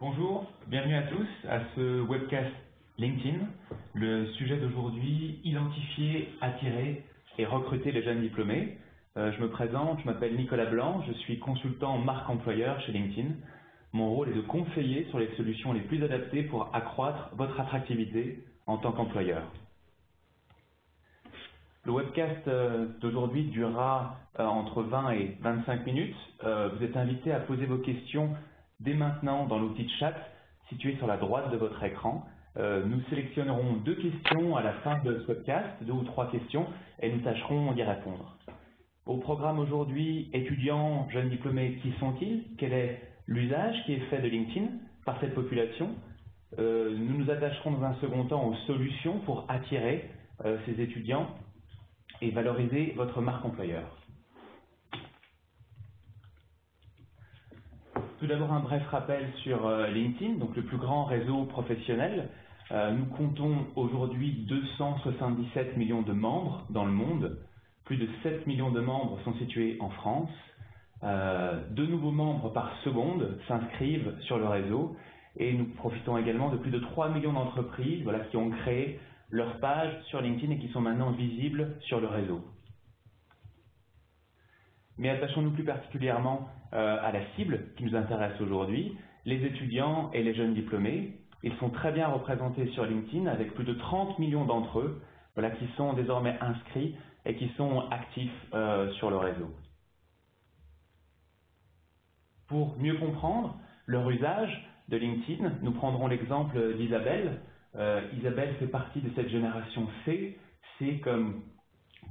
Bonjour, bienvenue à tous à ce webcast LinkedIn. Le sujet d'aujourd'hui, identifier, attirer et recruter les jeunes diplômés. Je me présente, je m'appelle Nicolas Blanc, je suis consultant marque employeur chez LinkedIn. Mon rôle est de conseiller sur les solutions les plus adaptées pour accroître votre attractivité en tant qu'employeur. Le webcast d'aujourd'hui durera entre 20 et 25 minutes. Vous êtes invités à poser vos questions dès maintenant dans l'outil de chat situé sur la droite de votre écran. Nous sélectionnerons 2 questions à la fin de ce webcast, 2 ou 3 questions, et nous tâcherons d'y répondre. Au programme aujourd'hui, étudiants, jeunes diplômés, qui sont-ils? Quel est l'usage qui est fait de LinkedIn par cette population? Nous nous attacherons dans un second temps aux solutions pour attirer ces étudiants et valoriser votre marque employeur. Tout d'abord, un bref rappel sur LinkedIn, donc le plus grand réseau professionnel. Nous comptons aujourd'hui 277 millions de membres dans le monde. Plus de 7 millions de membres sont situés en France. 2 nouveaux membres par seconde s'inscrivent sur le réseau et nous profitons également de plus de 3 millions d'entreprises qui ont créé leur page sur LinkedIn et qui sont maintenant visibles sur le réseau. Mais attachons-nous plus particulièrement à la cible qui nous intéresse aujourd'hui, les étudiants et les jeunes diplômés. Ils sont très bien représentés sur LinkedIn avec plus de 30 millions d'entre eux qui sont désormais inscrits et qui sont actifs sur le réseau. Pour mieux comprendre leur usage de LinkedIn, nous prendrons l'exemple d'Isabelle. Isabelle fait partie de cette génération C. C comme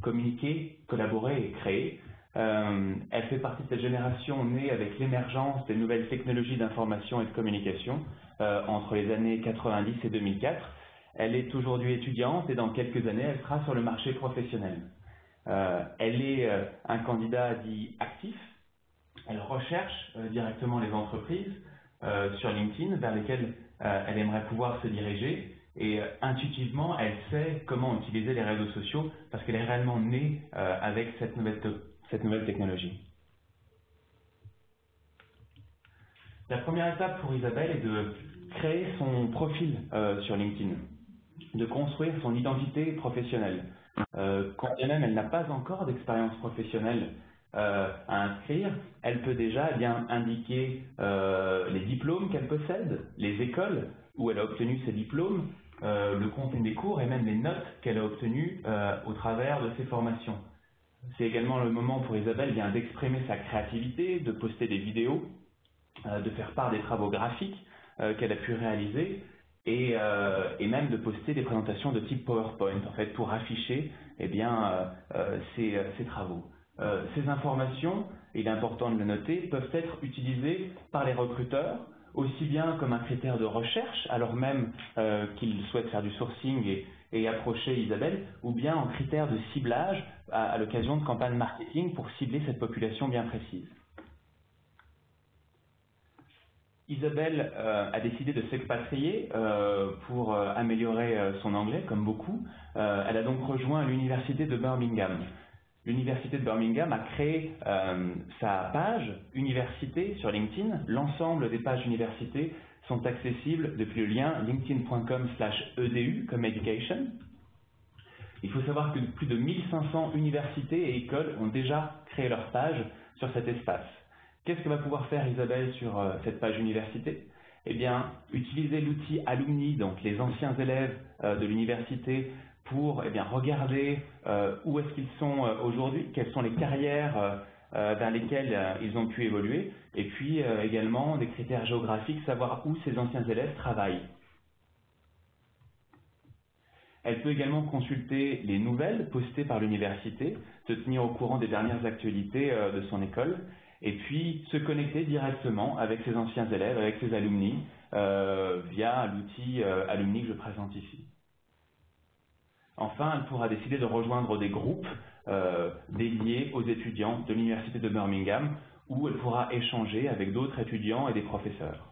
communiquer, collaborer et créer. Elle fait partie de cette génération née avec l'émergence des nouvelles technologies d'information et de communication entre les années 90 et 2004. Elle est aujourd'hui étudiante et dans quelques années, elle sera sur le marché professionnel. Elle est un candidat dit actif. Elle recherche directement les entreprises sur LinkedIn vers lesquelles elle aimerait pouvoir se diriger et intuitivement, elle sait comment utiliser les réseaux sociaux parce qu'elle est réellement née avec cette nouvelle technologie. La première étape pour Isabelle est de créer son profil sur LinkedIn, de construire son identité professionnelle. Quand bien même elle n'a pas encore d'expérience professionnelle à inscrire, elle peut déjà indiquer les diplômes qu'elle possède, les écoles où elle a obtenu ses diplômes, le contenu des cours et même les notes qu'elle a obtenues au travers de ses formations. C'est également le moment pour Isabelle d'exprimer sa créativité, de poster des vidéos, de faire part des travaux graphiques qu'elle a pu réaliser et même de poster des présentations de type PowerPoint pour afficher ses travaux. Ces informations, il est important de le noter, peuvent être utilisées par les recruteurs aussi bien comme un critère de recherche alors même qu'ils souhaitent faire du sourcing et approcher Isabelle, ou bien en critère de ciblage à l'occasion de campagnes marketing pour cibler cette population bien précise. Isabelle a décidé de s'expatrier pour améliorer son anglais, comme beaucoup. Elle a donc rejoint l'université de Birmingham. L'université de Birmingham a créé sa page université sur LinkedIn. L'ensemble des pages université sont accessibles depuis le lien linkedin.com/edu comme education. Il faut savoir que plus de 1500 universités et écoles ont déjà créé leur page sur cet espace. Qu'est-ce que va pouvoir faire Isabelle sur cette page université? Eh bien, utiliser l'outil Alumni, donc les anciens élèves de l'université, pour regarder où est-ce qu'ils sont aujourd'hui, quelles sont les carrières vers lesquelles ils ont pu évoluer, et puis également des critères géographiques, savoir où ces anciens élèves travaillent. Elle peut également consulter les nouvelles postées par l'université, se tenir au courant des dernières actualités de son école, et puis se connecter directement avec ses anciens élèves, avec ses alumni, via l'outil Alumni que je présente ici. Enfin, elle pourra décider de rejoindre des groupes dédiés aux étudiants de l'université de Birmingham, où elle pourra échanger avec d'autres étudiants et des professeurs.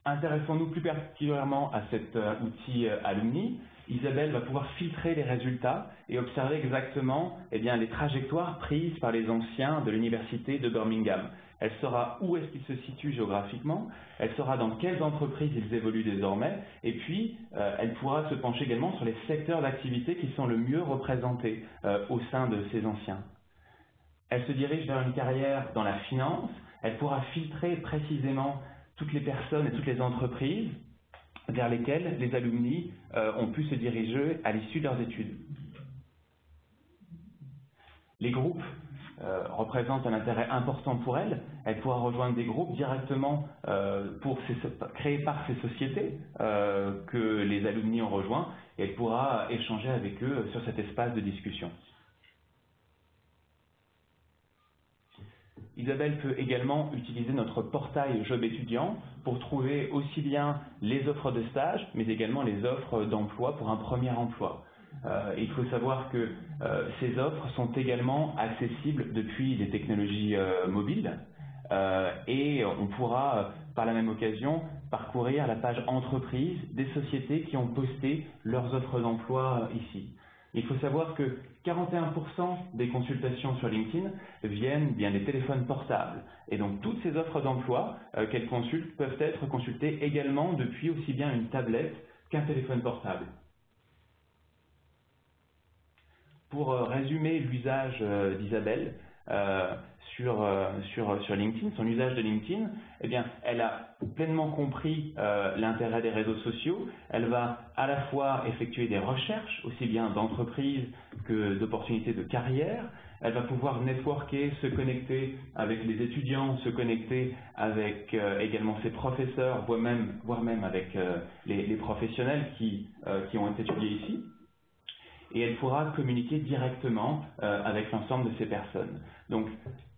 Intéressons-nous plus particulièrement à cet outil Alumni. Isabelle va pouvoir filtrer les résultats et observer exactement les trajectoires prises par les anciens de l'université de Birmingham. Elle saura où est-ce qu'ils se situent géographiquement, elle saura dans quelles entreprises ils évoluent désormais, et puis elle pourra se pencher également sur les secteurs d'activité qui sont le mieux représentés au sein de ces anciens. Elle se dirige vers une carrière dans la finance, elle pourra filtrer précisément toutes les personnes et toutes les entreprises vers lesquelles les alumni ont pu se diriger à l'issue de leurs études. Les groupes représentent un intérêt important pour elle. Elle pourra rejoindre des groupes directement créés par ces sociétés que les alumni ont rejoints, et elle pourra échanger avec eux sur cet espace de discussion. Isabelle peut également utiliser notre portail Job étudiant pour trouver aussi bien les offres de stage, mais également les offres d'emploi pour un premier emploi. Il faut savoir que ces offres sont également accessibles depuis les technologies mobiles et on pourra par la même occasion parcourir la page entreprise des sociétés qui ont posté leurs offres d'emploi ici. Il faut savoir que 41% des consultations sur LinkedIn viennent bien des téléphones portables. Et donc toutes ces offres d'emploi qu'elles consultent peuvent être consultées également depuis aussi bien une tablette qu'un téléphone portable. Pour résumer l'usage d'Isabelle sur LinkedIn, son usage de LinkedIn, eh bien, elle a pleinement compris l'intérêt des réseaux sociaux. Elle va à la fois effectuer des recherches, aussi bien d'entreprises que d'opportunités de carrière. Elle va pouvoir networker, se connecter avec les étudiants, se connecter avec également ses professeurs, voire même avec les professionnels qui ont été étudiés ici. Et elle pourra communiquer directement avec l'ensemble de ces personnes. Donc,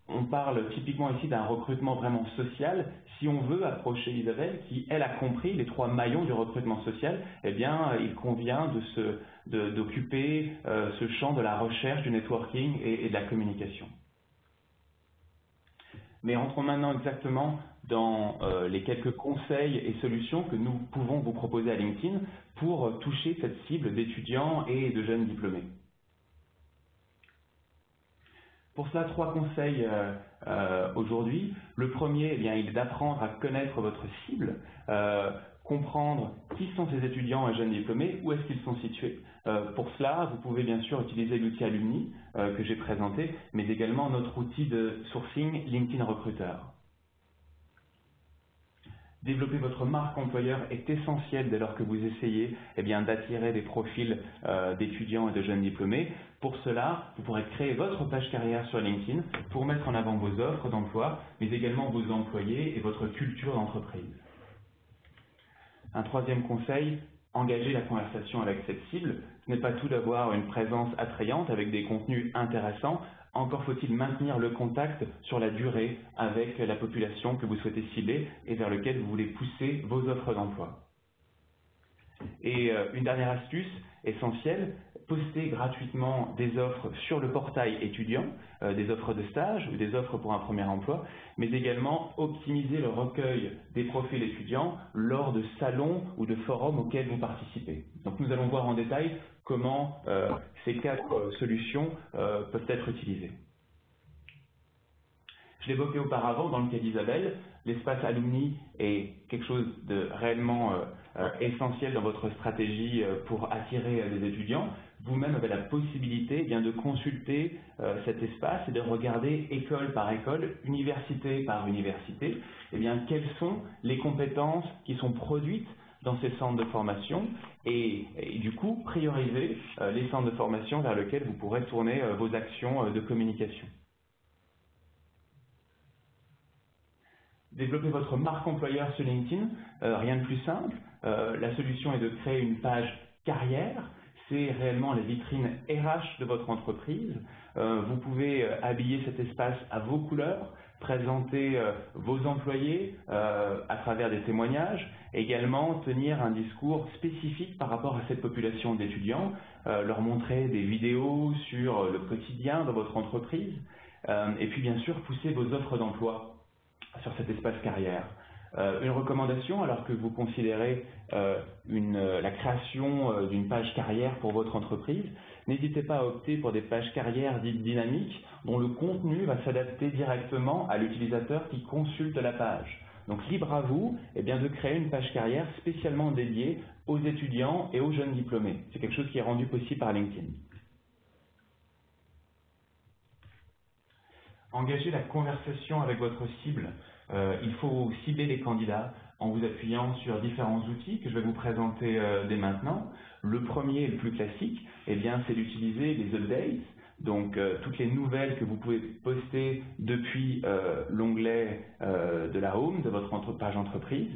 on parle typiquement ici d'un recrutement vraiment social. Si on veut approcher Isabelle, qui elle a compris les 3 maillons du recrutement social, eh bien, il convient d'occuper ce champ de la recherche, du networking et de la communication. Mais rentrons maintenant exactement dans les quelques conseils et solutions que nous pouvons vous proposer à LinkedIn pour toucher cette cible d'étudiants et de jeunes diplômés. Pour cela, 3 conseils aujourd'hui. Le premier, eh bien, il est d'apprendre à connaître votre cible, comprendre qui sont ces étudiants et jeunes diplômés, où est-ce qu'ils sont situés. Pour cela, vous pouvez bien sûr utiliser l'outil Alumni que j'ai présenté, mais également notre outil de sourcing LinkedIn Recruiter. Développer votre marque employeur est essentiel dès lors que vous essayez d'attirer des profils d'étudiants et de jeunes diplômés. Pour cela, vous pourrez créer votre page carrière sur LinkedIn pour mettre en avant vos offres d'emploi, mais également vos employés et votre culture d'entreprise. Un troisième conseil, engager la conversation avec cette cible. Ce n'est pas tout d'avoir une présence attrayante avec des contenus intéressants. Encore faut-il maintenir le contact sur la durée avec la population que vous souhaitez cibler et vers laquelle vous voulez pousser vos offres d'emploi. Et une dernière astuce essentielle, poster gratuitement des offres sur le portail étudiant, des offres de stage ou des offres pour un premier emploi, mais également optimiser le recueil des profils étudiants lors de salons ou de forums auxquels vous participez. Donc nous allons voir en détail comment ces 4 solutions peuvent être utilisées. Je l'évoquais auparavant, dans le cas d'Isabelle, l'espace Alumni est quelque chose de réellement essentiel dans votre stratégie pour attirer des étudiants. Vous-même avez la possibilité de consulter cet espace et de regarder école par école, université par université, quelles sont les compétences qui sont produites dans ces centres de formation et du coup prioriser les centres de formation vers lesquels vous pourrez tourner vos actions de communication. Développer votre marque employeur sur LinkedIn, rien de plus simple. La solution est de créer une page carrière. C'est réellement la vitrine RH de votre entreprise. Vous pouvez habiller cet espace à vos couleurs, présenter vos employés à travers des témoignages, également tenir un discours spécifique par rapport à cette population d'étudiants, leur montrer des vidéos sur le quotidien de votre entreprise, et puis bien sûr pousser vos offres d'emploi sur cet espace carrière. Une recommandation, alors que vous considérez la création d'une page carrière pour votre entreprise, n'hésitez pas à opter pour des pages carrières dites dynamiques, dont le contenu va s'adapter directement à l'utilisateur qui consulte la page. Donc libre à vous de créer une page carrière spécialement dédiée aux étudiants et aux jeunes diplômés. C'est quelque chose qui est rendu possible par LinkedIn. Engager la conversation avec votre cible. Il faut cibler les candidats en vous appuyant sur différents outils que je vais vous présenter dès maintenant. Le premier et le plus classique, c'est d'utiliser les updates, donc toutes les nouvelles que vous pouvez poster depuis l'onglet de la home de votre page entreprise.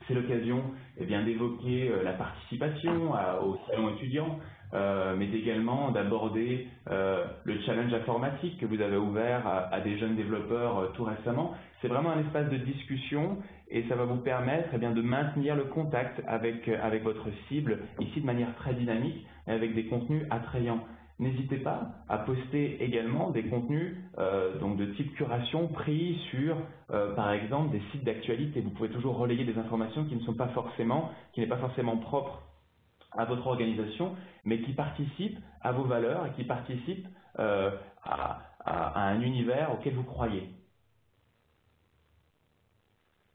C'est l'occasion d'évoquer la participation au salon étudiant, mais également d'aborder le challenge informatique que vous avez ouvert à des jeunes développeurs tout récemment. C'est vraiment un espace de discussion et ça va vous permettre de maintenir le contact avec votre cible, ici de manière très dynamique et avec des contenus attrayants. N'hésitez pas à poster également des contenus donc de type curation pris sur, par exemple, des sites d'actualité. Vous pouvez toujours relayer des informations qui n'est pas forcément propre à votre organisation, mais qui participent à vos valeurs et qui participent à un univers auquel vous croyez.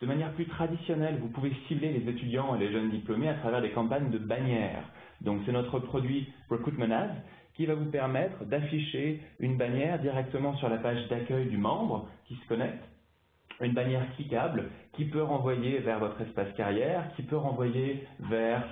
De manière plus traditionnelle, vous pouvez cibler les étudiants et les jeunes diplômés à travers des campagnes de bannières. Donc c'est notre produit Recruitment Ads qui va vous permettre d'afficher une bannière directement sur la page d'accueil du membre qui se connecte, une bannière cliquable qui peut renvoyer vers votre espace carrière, qui peut renvoyer vers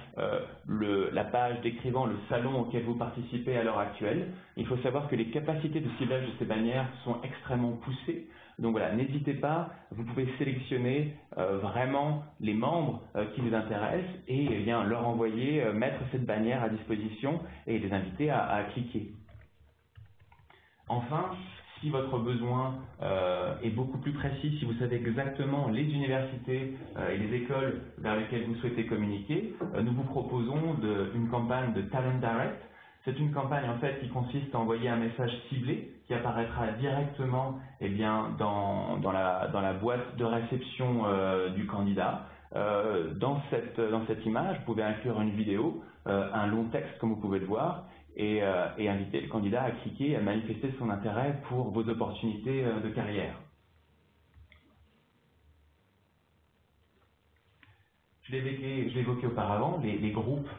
la page décrivant le salon auquel vous participez à l'heure actuelle. Il faut savoir que les capacités de ciblage de ces bannières sont extrêmement poussées. Donc voilà, n'hésitez pas, vous pouvez sélectionner vraiment les membres qui vous intéressent et leur envoyer, mettre cette bannière à disposition et les inviter à cliquer. Enfin, si votre besoin est beaucoup plus précis, si vous savez exactement les universités et les écoles vers lesquelles vous souhaitez communiquer, nous vous proposons une campagne de Talent Direct. C'est une campagne en fait qui consiste à envoyer un message ciblé qui apparaîtra directement dans la boîte de réception du candidat. Dans cette image, vous pouvez inclure une vidéo, un long texte comme vous pouvez le voir, et inviter le candidat à cliquer et à manifester son intérêt pour vos opportunités de carrière. Je l'ai évoqué auparavant, les groupes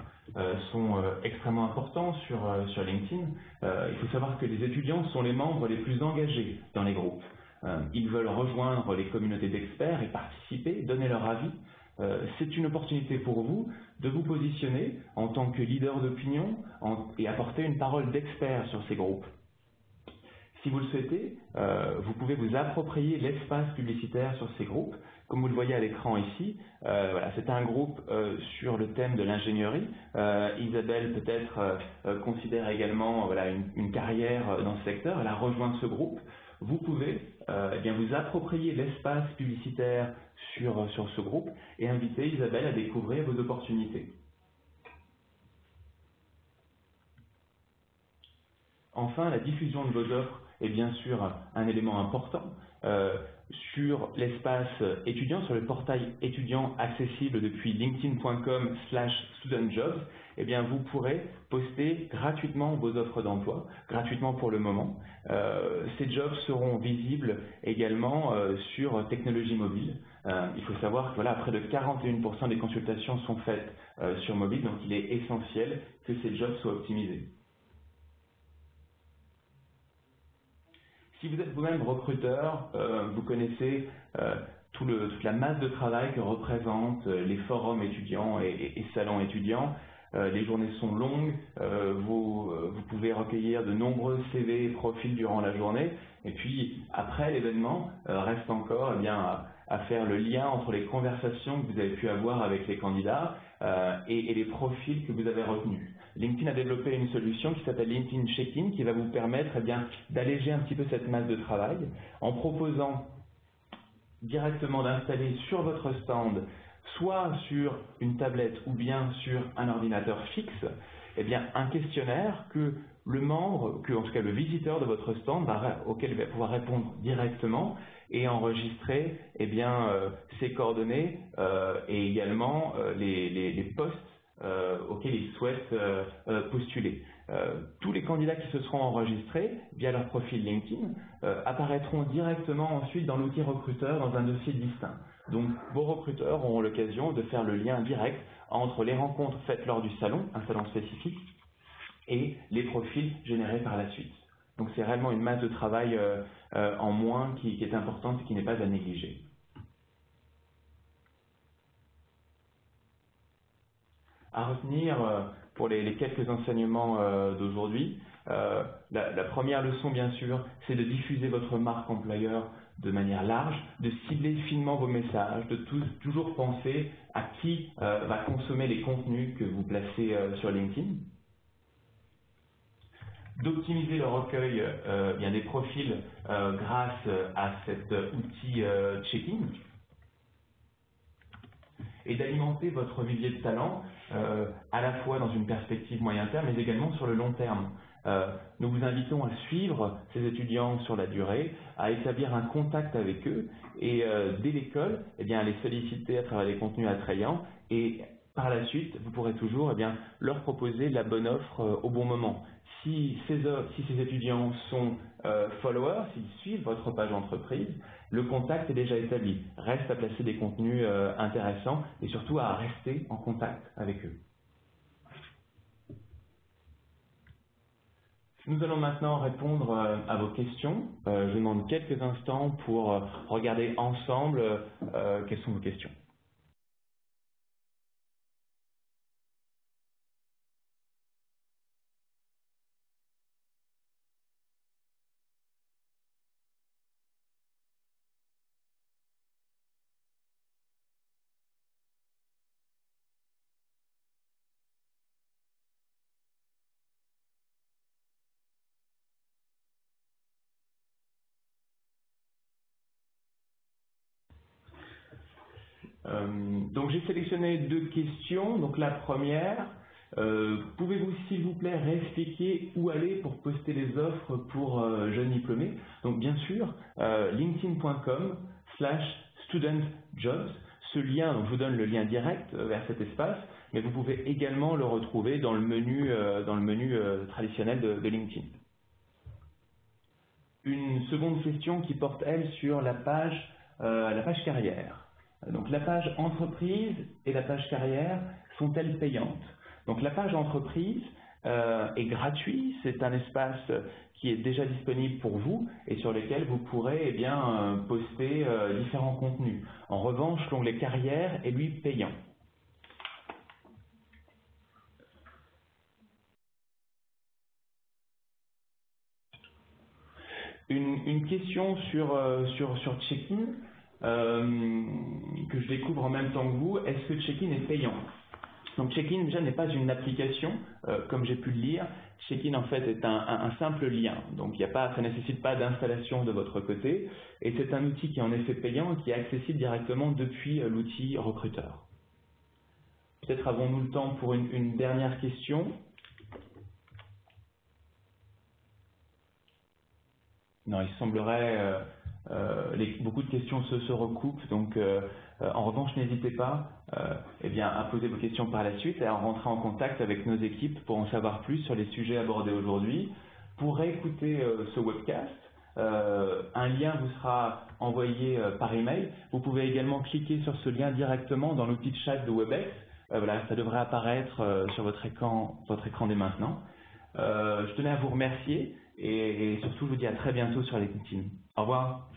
sont extrêmement importants sur LinkedIn. Il faut savoir que les étudiants sont les membres les plus engagés dans les groupes. Ils veulent rejoindre les communautés d'experts et participer, donner leur avis. C'est une opportunité pour vous de vous positionner en tant que leader d'opinion et apporter une parole d'expert sur ces groupes. Si vous le souhaitez, vous pouvez vous approprier l'espace publicitaire sur ces groupes. Comme vous le voyez à l'écran ici, c'est un groupe sur le thème de l'ingénierie. Isabelle peut-être considère également une carrière dans ce secteur. Elle a rejoint ce groupe. Vous pouvez vous approprier l'espace publicitaire sur ce groupe et inviter Isabelle à découvrir vos opportunités. Enfin, la diffusion de vos offres est bien sûr un élément important. Sur l'espace étudiant, sur le portail étudiant accessible depuis linkedin.com/studentjobs, vous pourrez poster gratuitement vos offres d'emploi, gratuitement pour le moment. Ces jobs seront visibles également sur technologie mobile. Il faut savoir que près de 41% des consultations sont faites sur mobile, donc il est essentiel que ces jobs soient optimisés. Si vous êtes vous-même recruteur, vous connaissez toute la masse de travail que représentent les forums étudiants et salons étudiants. Les journées sont longues, vous pouvez recueillir de nombreux CV et profils durant la journée. Et puis, après l'événement, reste encore à faire le lien entre les conversations que vous avez pu avoir avec les candidats et les profils que vous avez retenus. LinkedIn a développé une solution qui s'appelle LinkedIn Check-in qui va vous permettre d'alléger un petit peu cette masse de travail en proposant directement d'installer sur votre stand, soit sur une tablette ou bien sur un ordinateur fixe, eh bien, un questionnaire que en tout cas le visiteur de votre stand auquel il va pouvoir répondre directement et enregistrer eh bien, ses coordonnées et également les postes auxquels il souhaite postuler. Tous les candidats qui se seront enregistrés via leur profil LinkedIn apparaîtront directement ensuite dans l'outil recruteur dans un dossier distinct. Donc vos recruteurs auront l'occasion de faire le lien direct entre les rencontres faites lors du salon, un salon spécifique, et les profils générés par la suite. Donc c'est réellement une masse de travail en moins qui est importante et qui n'est pas à négliger. À retenir pour les quelques enseignements d'aujourd'hui, la première leçon bien sûr, c'est de diffuser votre marque employeur de manière large, de cibler finement vos messages, de toujours penser à qui va consommer les contenus que vous placez sur LinkedIn, d'optimiser le recueil des profils grâce à cet outil check-in, et d'alimenter votre vivier de talent à la fois dans une perspective moyen terme, mais également sur le long terme. Nous vous invitons à suivre ces étudiants sur la durée, à établir un contact avec eux et dès l'école, eh bien, à les solliciter à travers des contenus attrayants et par la suite, vous pourrez toujours leur proposer la bonne offre au bon moment. Si ces étudiants sont followers, s'ils suivent votre page d'entreprise, le contact est déjà établi. Reste à placer des contenus intéressants et surtout à rester en contact avec eux. Nous allons maintenant répondre à vos questions. Je vous demande quelques instants pour regarder ensemble quelles sont vos questions. Donc j'ai sélectionné deux questions. Donc la première, pouvez-vous s'il vous plaît réexpliquer où aller pour poster les offres pour jeunes diplômés? Donc bien sûr, linkedin.com/studentjobs. Ce lien, donc je vous donne le lien direct vers cet espace, mais vous pouvez également le retrouver dans le menu, traditionnel de LinkedIn. Une seconde question qui porte, elle, sur la page carrière. Donc la page entreprise et la page carrière sont-elles payantes? Donc la page entreprise est gratuite, c'est un espace qui est déjà disponible pour vous et sur lequel vous pourrez poster différents contenus. En revanche, l'onglet carrière est lui payant. Une question sur Check-in que je découvre en même temps que vous. Est-ce que Check-in est payant? Donc Check-in déjà n'est pas une application, comme j'ai pu le lire. Check-in en fait est un simple lien, donc ça ne nécessite pas d'installation de votre côté, et c'est un outil qui est en effet payant et qui est accessible directement depuis l'outil recruteur. Peut-être avons-nous le temps pour une dernière question. Non, il semblerait beaucoup de questions se recoupent, donc en revanche, n'hésitez pas à poser vos questions par la suite et à rentrer en contact avec nos équipes pour en savoir plus sur les sujets abordés aujourd'hui. Pour réécouter ce webcast, un lien vous sera envoyé par email. Vous pouvez également cliquer sur ce lien directement dans l'outil de chat de Webex. Voilà, ça devrait apparaître sur votre écran dès maintenant. Je tenais à vous remercier et surtout je vous dis à très bientôt sur LinkedIn. Au revoir.